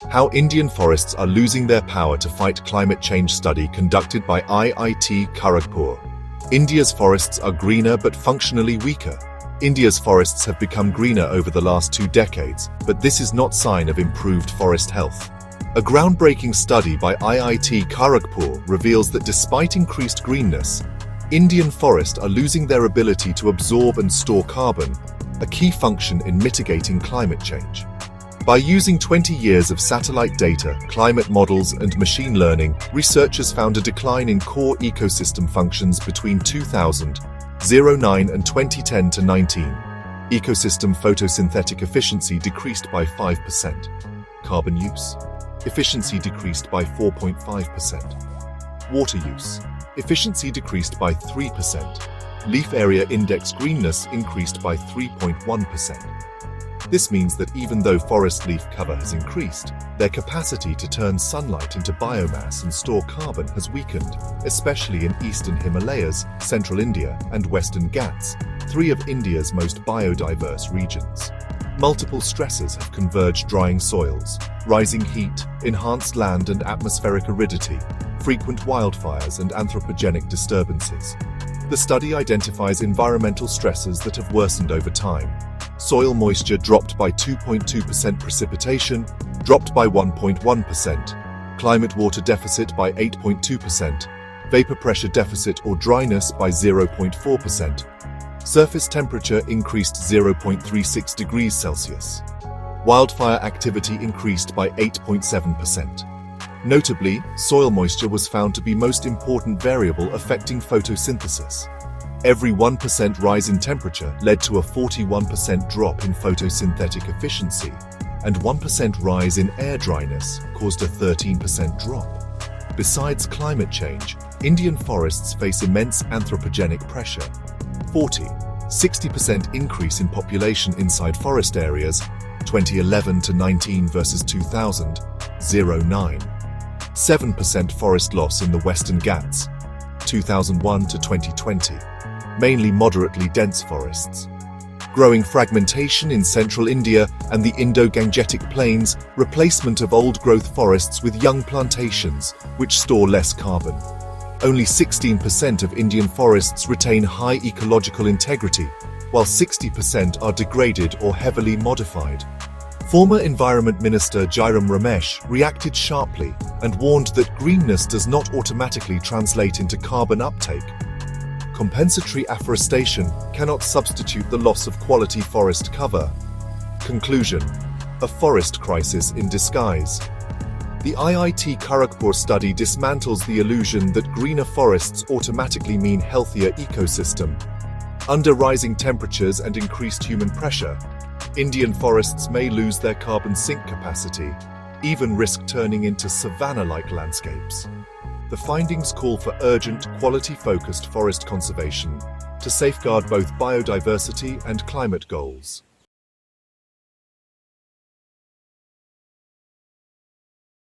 How Indian forests are losing their power to fight climate change study conducted by IIT Kharagpur. India's forests are greener but functionally weaker. India's forests have become greener over the last 2 decades, but this is not sign of improved forest health. A groundbreaking study by IIT Kharagpur reveals that despite increased greenness, Indian forests are losing their ability to absorb and store carbon, a key function in mitigating climate change. By using 20 years of satellite data, climate models, and machine learning, researchers found a decline in core ecosystem functions between 2009 and 2010-19. Ecosystem photosynthetic efficiency decreased by 5%. Carbon use efficiency decreased by 4.5%. Water use efficiency decreased by 3%. Leaf area index greenness increased by 3.1%. This means that even though forest leaf cover has increased, their capacity to turn sunlight into biomass and store carbon has weakened, especially in eastern Himalayas, central India, and western Ghats, 3 of India's most biodiverse regions. Multiple stresses have converged: drying soils, rising heat, enhanced land and atmospheric aridity, frequent wildfires, and anthropogenic disturbances. The study identifies environmental stresses that have worsened over time. Soil moisture dropped by 2.2%, precipitation dropped by 1.1%, climate water deficit by 8.2%, vapor pressure deficit or dryness by 0.4%, surface temperature increased 0.36 degrees Celsius. Wildfire activity increased by 8.7%. Notably, soil moisture was found to be most important variable affecting photosynthesis. Every 1% rise in temperature led to a 41% drop in photosynthetic efficiency, and 1% rise in air dryness caused a 13% drop. Besides climate change, Indian forests face immense anthropogenic pressure. 60% increase in population inside forest areas, 2011-19 versus 2000, 09. 7% forest loss in the Western Ghats, 2001-2020. Mainly moderately dense forests. Growing fragmentation in central India and the Indo-Gangetic plains, replacement of old-growth forests with young plantations, which store less carbon. Only 16% of Indian forests retain high ecological integrity, while 60% are degraded or heavily modified. Former Environment Minister Jairam Ramesh reacted sharply and warned that greenness does not automatically translate into carbon uptake. Compensatory afforestation cannot substitute the loss of quality forest cover. Conclusion: a forest crisis in disguise. The IIT Kharagpur study dismantles the illusion that greener forests automatically mean healthier ecosystem. Under rising temperatures and increased human pressure, Indian forests may lose their carbon sink capacity, even risk turning into savanna-like landscapes. The findings call for urgent, quality-focused forest conservation to safeguard both biodiversity and climate goals.